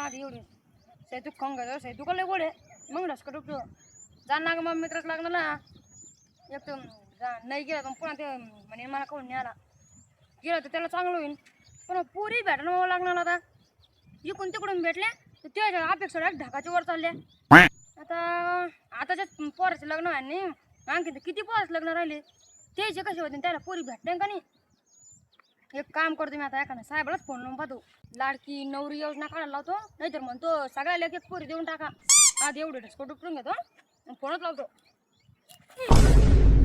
आधी एवढे सैतू खाऊन घ्यायचं सैतू का लय गोड आहे मग रस कटू जा ना ग मग मित्रच लागणार ना एक तर नाही गेला तर पुन्हा ते म्हणे मला कोण नाही आला गेलं तर त्याला चांगलं होईल पण पुरी भेटायला लागणार आता इकडून तिकडून भेटल्या तर त्याच्या अपेक्षा ढाकाच्या वर चालल्या आता आताच्या पोराचं लग्न आहे नाही आणखी तर किती पोराचं लग्न राहिले त्याचे कसे होते त्याला पुरी भेटते का नाही एक काम करतो मी आता एखादा साहेबालाच फोन लावून पाहतो लाडकी नवरी योजना काढायला लावतो नाहीतर म्हणतो सगळ्याला एक एक पुरी देऊन टाका आधी एवढे ढसकोट उपटून घेतो आणि फोनच लावतो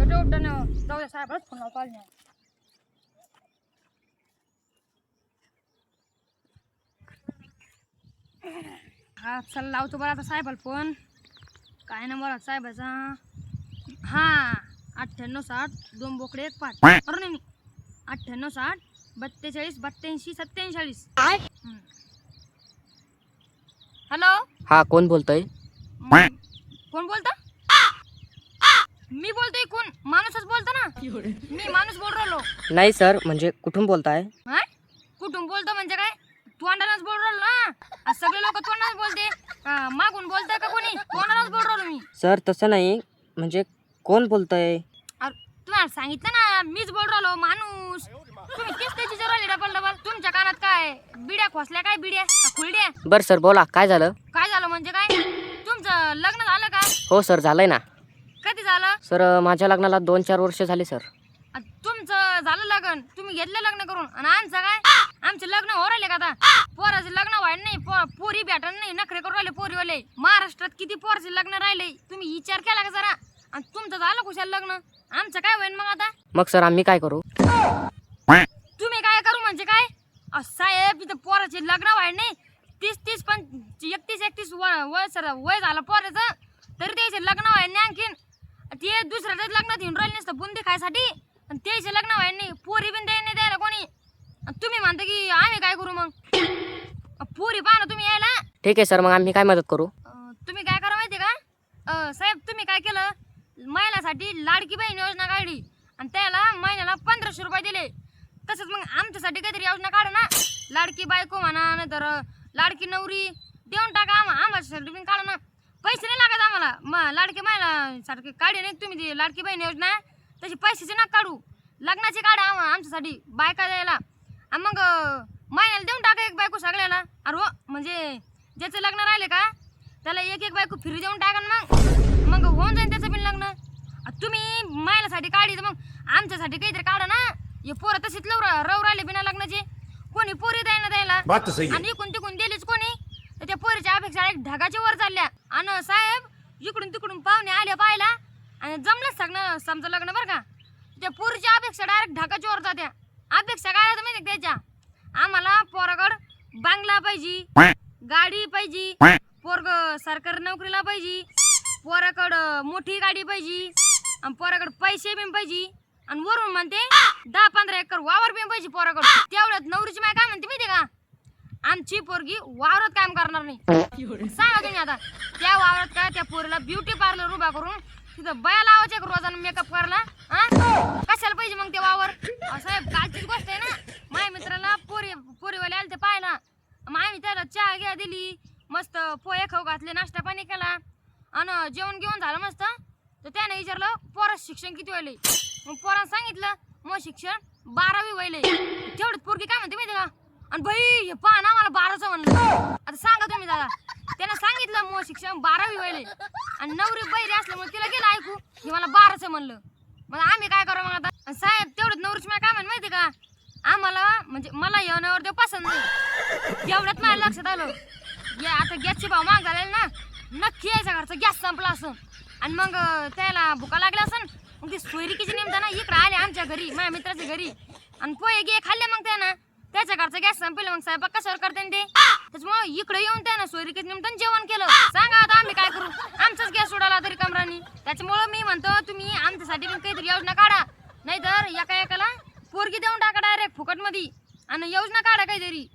जाऊ द्या साहेबालाच फोन लावतो आज हा चल लावतो बरं आता साहेबाला फोन काय नंबर आहे साहेबाचा हा 9860 2 बोकडे 1 5 बरोबर नाही 9860 42 82 47 हॅलो हा कोण बोलतोय? कोण बोलता? मी बोलतोय कोण माणूसच बोलतो ना मी माणूस बोल राहिलो नाही सर म्हणजे कुठून बोलताय? कुठून बोलतो म्हणजे काय तोंडालाच बोल राहिलो ना सगळे लोक तोंडालाच बोलते मागून बोलताय का कोणी तोंडालाच बोल राहिलो मी सर तसं नाही म्हणजे कोण बोलतोय? तुम्हाला सांगितलं ना मीच बोल राहिलो माणूस तुम्ही तेच त्याची जरवली डबल तुमच्या कानात काय बिड्या खोसल्या काय बिड्या खुलड्या बर सर बोला काय झालं? काय झालं म्हणजे काय तुमचं लग्न झालं का? हो सर झालंय ना. कधी झालं? सर माझ्या लग्नाला 2-4 वर्ष झाली सर. तुमचं झालं लग्न तुम्ही घेतलं लग्न करून आणि आमचं काय आमचे लग्न हो राहिले का आता पोराचे लग्न व्हायला नाही पोरी भेटण नाही नखरे करून राहिले पोरीवाले महाराष्ट्रात किती पोराचे लग्न राहिले तुम्ही विचार केला का जरा आणि तुमचं झालं कुशाल लग्न आमचं काय होईल मग आता मग सर आम्ही काय करू? तुम्ही काय करू म्हणजे काय साहेब इथं पोराचे लग्न व्हायला नाही 30 पण 31 वय सर वय झालं पोराचं तरी त्याचे लग्न व्हायला नाही आणखीन ते दुसऱ्याच लग्नात येऊन राहिले नसतं बुंदी खायसाठी आणि त्याचे लग्न व्हायला नाही पोरी बिन नाही द्यायला कोणी तुम्ही म्हणता की आम्ही काय करू मग पोरी पाहा तुम्ही यायला ठीक आहे सर मग आम्ही काय मदत करू? तुम्ही काय करा माहिती का साहेब तुम्ही काय केलं महिलासाठी लाडकी बहीण योजना काढली आणि त्याला महिन्याला 1500 रुपये दिले तसंच मग आमच्यासाठी काहीतरी योजना काढा ना लाडकी बायको म्हणा नाही तर लाडकी नवरी देऊन टाका आम्हाला बिन काढा ना पैसे नाही लागत आम्हाला लाडकी महिला सारखी काढी नाही तुम्ही ती लाडकी बहीण योजना तशी पैशाची ना काढू लग्नाची काढा आमच्यासाठी बायका द्यायला आणि मग महिन्याला देऊन टाका एक बायको सगळ्याला अरे हो म्हणजे ज्याचं लग्न राहिले का त्याला एक बायको फ्री देऊन टाका मग होऊन जाईल त्याचं बिन लग्न तुम्ही महिलासाठी काढी तर मग आमच्यासाठी काहीतरी काढा ना हे पोरं तशीच रव राहिले बिना लग्नाचे कोणी पोरी द्यायला आणि इकडून तिकडून दिलीच कोणी तर त्या पोरीच्या अपेक्षा एक ढगाच्या वर चालल्या आणि साहेब इकडून तिकडून पाहुणे आले पाहिला आणि जमलंच सगळं समजा लग्न बरं का त्या पोरीच्या अपेक्षा डायरेक्ट ढगाच्या वर जात्या अपेक्षा काय माहिती त्याच्या आम्हाला पोराकड बांगला पाहिजे गाडी पाहिजे पोरग सरकारी नोकरीला पाहिजे पोराकड मोठी गाडी पाहिजे आणि पोराकड पैसे बी पाहिजे आणि वरून म्हणते 10-15 एकर वावर बी पाहिजे पोराकड तेवढ्यात नवरीची माय काय म्हणते माहिती का आमची पोरगी वावरात काम करणार नाही सांगा तुम्ही आता त्या वावरात काय त्या पोरीला ब्युटी पार्लर उभा करून तिथं बया लावायचे रोजानं मेकअप करायला कशाला पाहिजे मग ते वावर साहेब कालचीच गोष्ट आहे ना माझ्या मित्राला पोरीवाले आले ते पाहायला मग आम्ही त्याला चहा घ्या दिली मस्त पोहे खाऊ घातले नाश्ता पाणी केला आणि जेवण घेऊन झालं मस्त तर त्याने विचारलं पोराचं शिक्षण किती व्हायले मग पोरानं सांगितलं मग शिक्षण 12वी व्हायले तेवढंच पोरगी काय म्हणते माहिती का आणि भाई हे पहा ना मला 12चं म्हणलं आता सांगा तुम्ही दादा त्यानं सांगितलं मग शिक्षण 12वी व्हायले आणि नवरी बैरी असल्यामुळे तिला गेलं ऐकू हे मला 12चं म्हणलं मग आम्ही काय करू मग आता साहेब तेवढंच नवरीची मला काय म्हण माहिती का आम्हाला म्हणजे मला येण्यावर ते पसंत नाही तेवढ्यात माझ्या लक्षात आलं आता गॅसचे भाव महाग झालेले ना नक्की यायचा घरचा गॅस संपला असं आणि मग त्याला भुका लागल्या असं मग ते सोयरिकीचे निमताना इकडे आले आमच्या घरी माझ्या मित्राच्या घरी आणि पोहे गे खाल्ले मग त्यानं त्याच्या घरचा गॅस संपला मग स्वयंपाक कशावर करते ते त्याच्यामुळे इकडे येऊन त्यानं सोयरिकीचे निमताना जेवण केलं सांगा आता आम्ही काय करू आमचाच गॅस उडाला तरी कमरानी त्याच्यामुळं मी म्हणतो तुम्ही आमच्यासाठी पण काहीतरी योजना काढा नाहीतर एकाला पोरगी देऊन टाका डायरेक्ट फुकटमध्ये आणि योजना काढा काहीतरी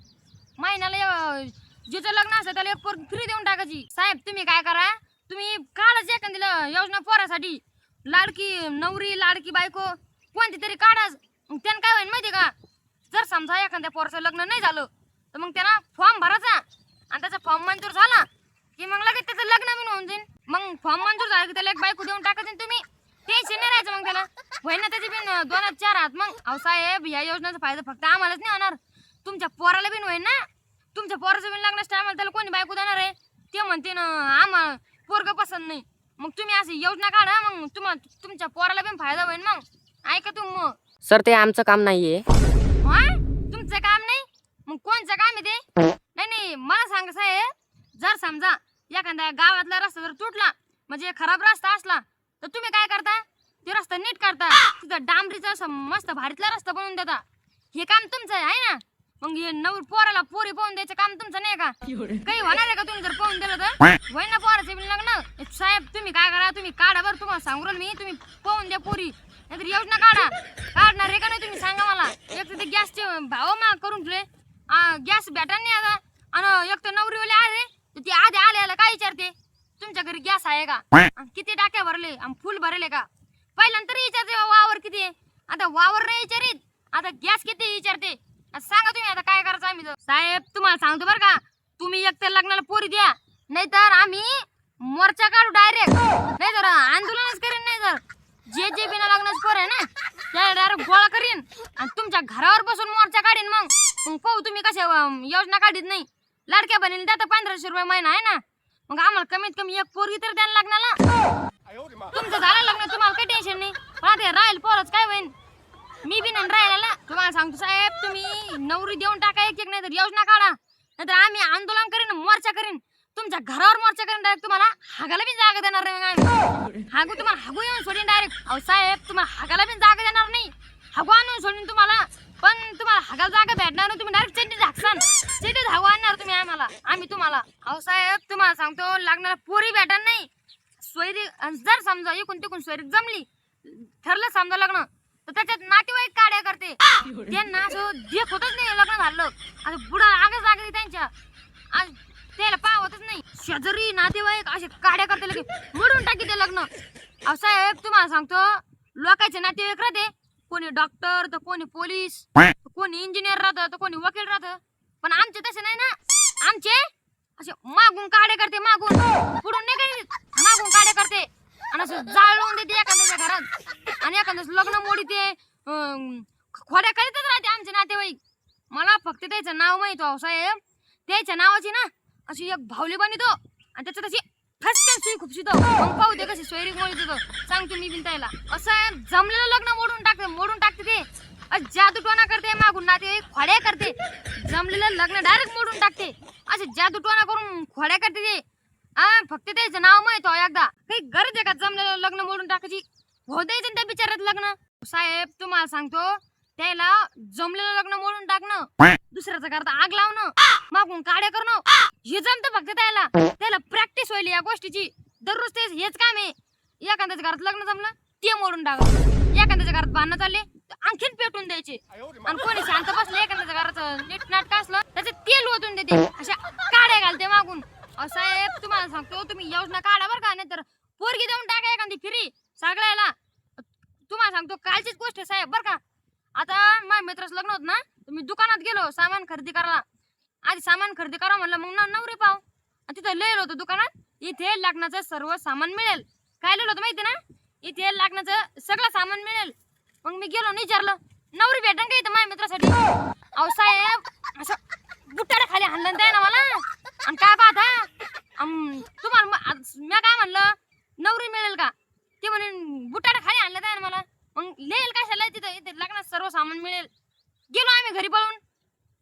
महिन्याला जिचं लग्न असतं त्याला एक पोरगी फ्री देऊन टाकायची साहेब तुम्ही काय करा तुम्ही काढाच एखाद्याला योजना पोरासाठी लाडकी नवरी लाडकी बायको कोणती तरी काढाच त्यानं काय होईल माहिती का जर समजा एखाद्या पोराचं लग्न नाही झालं तर मग त्याला फॉर्म भरायचा आणि त्याचा फॉर्म मंजूर झाला की मग लगेच त्याचं लग्न बी होऊन जाईल. मग फॉर्म मंजूर झाला की त्याला एक बायको देऊन टाकायची तुम्ही. टेन्शन नाही राहायचं मग त्याला. होईन ना त्याची बिन 2-4 हात. मग अहो साहेब या योजनेचा फायदा फक्त आम्हालाच नाही होणार, तुमच्या पोराला बिन होईन ना. तुमच्या पोराचं बिन लग्नाच्या टायमाला त्याला कोणी बायको देणार आहे? ते म्हणते ना आम्हाला पोरग पसंत नाही. मग तुम्ही अशी योजना काढा, मग तुमच्या पोराला बिन फायदा होईल. मग ऐका तुम्ही. मग सर ते आमचं काम नाहीये. तुमचं काम नाही मग कोणचं काम आहे ते? नाही मला सांगा साहेब, जर समजा एखाद्या गावातला रस्ता जर तुटला म्हणजे खराब रस्ता असला तर तुम्ही काय करता? ते रस्ता नीट करता, तिथं डांबरीचा असं मस्त भारीतला रस्ता बनवून देता. हे काम तुमचं आहे ना. मग हे पोराला पोरी पाहून द्यायचं काम तुमचं नाही का? काही होणार आहे का तुम्ही जर पाहून दिलं तर? होईल ना पोराचं बिन लग्न. साहेब तुम्ही काय करा, तुम्ही काढा बरं. तुम्हाला सांगू राहिलो मी, तुम्ही पाहून द्या पोरी, नाहीतर योजना काढा. काढणार आहे का नाही तुम्ही सांगा मला. एक तर ते गॅसचे भाव महाग करून ठेवले, गॅस भेटा नाही आता. आणि एक तर नवरीवाले आले तर ती आधी आल्याला काय विचारते तुमच्या घरी गॅस आहे का, किती टाक्या भरले आणि फुल भरले का. पहिल्यांतर विचारते वावर किती आहे. आता वावर नाही विचारित, आता गॅस किती विचारते. सांगा तुम्ही आता काय करायचं आम्ही. साहेब तुम्हाला सांगतो बरं का, तुम्ही एक तर लग्नाला पोरी द्या, नाहीतर आम्ही मोर्चा काढू डायरेक्ट, नाहीतर आंदोलनच करीन. नाही तर जे बिना लग्नाचे पोर आहे ना त्याला डायरेक्ट गोळा करीन आणि तुमच्या घरावर बसून मोर्चा काढीन. मग पाहू तुम्ही कशा योजना काढीत नाही. लाडक्या बहिणीला द्या तर 1500 रुपये महिना आहे ना. मग आम्हाला कमीत कमी एक पोरगी तर द्यायला लग्नाला. तुमचं झालं लग्न, तुम्हाला काही टेन्शन नाही. पण आता राहील पोरच काय होईन. मी बी नाही राहिला. तुम्हाला सांगतो साहेब, तुम्ही नवरी देऊन टाका एक एक, नाही तर योजना काढा, नाहीतर आम्ही आंदोलन करीन, मोर्चा करीन, तुमच्या घरावर मोर्चा करीन. डायरेक्ट तुम्हाला हागाला बी जागा देणार नाही. हागू तुम्हाला हागू येऊन सोडीन डायरेक्ट. अहो साहेब तुम्हाला हागाला बी जागा देणार नाही, हागू आणून सोडीन तुम्हाला. पण तुम्हाला हागाला जागा भेटणार नाही, तुम्ही डायरेक्ट चेंडी झाकसान, चेंडी धागू आणणार तुम्ही आम्हाला, आम्ही तुम्हाला. अहो साहेब तुम्हाला सांगतो, लागणारा पोरी भेटणार नाही. सोयरी जर समजा इकून तिकून सोयरी जमली, ठरलं समजा लग्न, तर त्याच्यात नातेवाईक काड्या करते. त्यांना असं देख होतच नाही लग्न झालं, असं बुडा आगच लागली त्यांच्या, त्याला पावतच नाही. शेजारी नातेवाईक असे काड्या करते, लगे मोडून टाकी ते लग्न. अहो साहेब तुम्हाला सांगतो, लोकांचे नातेवाईक राहते, कोणी डॉक्टर तर कोणी पोलीस, कोणी इंजिनियर राहतं तर कोणी वकील राहतं. पण आमचे तसे नाही ना. आमचे असे मागून काड्या करते, मागून पुढून नाही करीत, मागून काड्या करते आणि असं जाळून देते एखाद्याच्या घरात आणि एखाद्याच लग्न मोडीते, खोड्या करीतच राहते आमचे नातेवाईक. मला फक्त त्याचं नाव माहित आहे साहेब. त्याच्या नावाची ना अशी एक भावली बनितो आणि त्याच्यात अशी फसक्यान सुई खुपशितो. मग पाहू दे कशी सोयरीक मोडीत देतो, सांगतो मी बिन त्याला. असं जमलेलं लग्न मोडून टाकते ते. जादूटोना करते, मागून नातेवाईक खोड्या करते. जमलेलं लग्न डायरेक्ट मोडून टाकते, असे जादूटोना करून खोड्या करते ते. फक्त त्याचं नाव माहित आहे. एकदा काही गरज आहे का जमलेलं लग्न मोडून टाकायची? हो द्यायचं त्या बिचाऱ्यात लग्न. साहेब तुम्हाला सांगतो, त्याला जमलेलं लग्न मोडून टाकणं, दुसऱ्याचं घरात आग लावणं, मागून काड्या करणं, हे जमतं फक्त त्याला प्रॅक्टिस होईल या गोष्टीची. दररोज तेच हेच काम आहे. एखाद्याच्या घरात लग्न जमलं ते मोडून टाकायचं, एखाद्याच्या घरात भांडणं चालले आणखीन पेटून द्यायचे, आणि कोणी शांत बसलं एखाद्याच्या घराचं नीट नाटक असलं त्याचे तेल ओतून देते, अशा काड्या घालते मागून. साहेब तुम्हाला सांगतो, तुम्ही योजना काढा बरं का, नाही तर पोरगी देऊन टाका एखादी फ्री सगळ्याला. तुम्हाला सांगतो कालचीच गोष्ट आहे साहेब बरं का. आता माझ्या मित्राचं लग्न होत ना, तर मी दुकानात गेलो सामान खरेदी करायला. आधी सामान खरेदी करा म्हणलं, मग नवरी पाव. आणि तिथं लिहिलं होतं दुकानात, इथे लग्नाचं सर्व सामान मिळेल. काय लिहिलं होतं माहिती ना, इथे लग्नाचं सगळं सामान मिळेल. मग मी गेलो आणि विचारलं, नवरी भेटन का इथं माझ्या मित्रासाठी? अहो साहेब असं बुटाडा खाली हाणलं द्या ना मला. आणि काय पाहता तुम्हाला मी काय म्हणलं, नवरी मिळेल का? ते म्हणे बुटाडा खाली आणलं द्या ना मला. मग लिहिल कशाला तिथं, इथे लग्नात सर्व सामान मिळेल. गेलो आम्ही घरी पळून.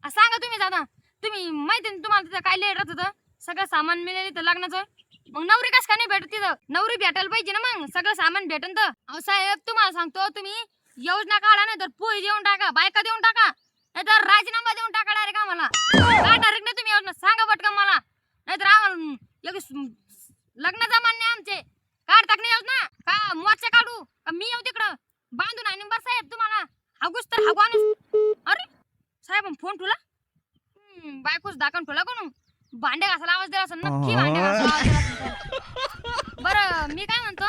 सांगा तुम्ही दादा, तुम्ही माहिती ना तुम्हाला तिथं काय लिहिलं होतं, सगळं सामान मिळेल इथं लग्नाचं. मग नवरी कस का नाही भेटत तिथं? नवरी भेटायला पाहिजे ना, मग सगळं सामान भेटन तर. अहो साहेब तुम्हाला सांगतो, तुम्ही योजना काढा, नाही तर पोळी देऊन टाका, बायका देऊन टाका, नाही तर राजीनामा देऊन टाका डायरेक्ट आम्हाला. काय डायरेक्ट नाही तुम्ही योजना सांगा पटकन मला, नाहीतर आम्हाला लग्न जमान्य आमचे काढता नाही योजना का. मोर्चा काढू का मी येऊ तिकडं बांधून आणि बरं साहेब तुम्हाला हागूच तर हागू आणूस. अरे साहेब फोन ठेवला, बायकोच दाखवून ठेवला कोण, भांडे घासायला आवाज दिला असेल नक्की, भांडे घासायला आवाज दिला असेल. बरं मी काय म्हणतो,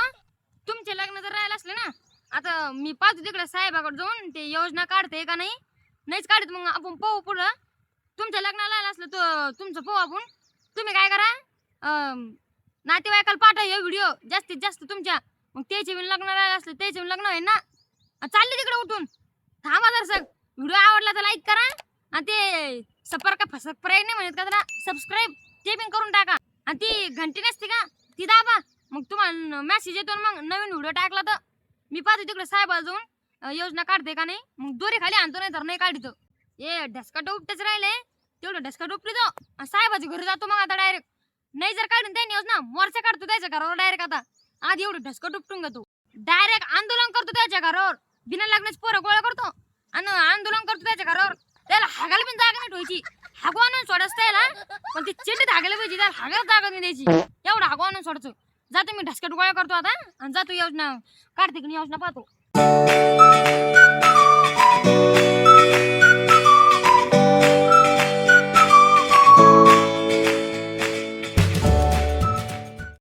तुमचे लग्न जर राहिले असले ना, आता मी पाहतो तिकडे साहेबाकडे जाऊन ते योजना काढते का नाहीच काढत, मग आपण पाहू पुढं. तुमच्या लग्नाला आलं असलं तर तुमचं पाहू आपण. तुम्ही काय करा, नातेवाईकाला पाठवा हे व्हिडिओ जास्तीत जास्त तुमच्या, मग त्याचे बिन लग्न राहिले असले त्याचे बिन लग्न होईल ना. चालले तिकडे उठून, थांबा दर्शक. व्हिडिओ आवडला तर लाईक करा आणि ते सबस्क्राईब नाही म्हणत का त्याला, सबस्क्राईब ते पण करून टाका. आणि ती घंटी नसते का ती दाबा, मग तुम्हाला मेसेज येतो. मग नवीन व्हिडिओ टाकला तर मी पाहतो तिकडे साहेबाला जाऊन योजना काढते का नाही, मग दोरी खाली आणतो, नाही तर नाही काढतो. हे ढसका उपटेच राहिले, तेवढं ढसका उपटी तो साहेबाच्या घरी जातो. मग आता डायरेक्ट नाही जर काढून त्यांनी योजना मोर्चा काढतो त्याच्या घरावर डायरेक्ट. आता आधी एवढं ढसका उपटून घेतो, डायरेक्ट आंदोलन करतो त्याच्या घरावर, बिना लग्नाची पोरं गोळा करतो आणि आंदोलन करतो त्याच्या घरावर. त्याला हागायला पण जागा नाही ठेवायची, हागू आणून सोडायचं त्याला, पण ती चिंडीत हागायला पाहिजे, त्याला हागायला जागा नाही द्यायची, एवढं हागू आणून सोडायचं. जातो मी ढसकट गोळा करतो आता आणि जातो योजना काढते की योजना पाहतो.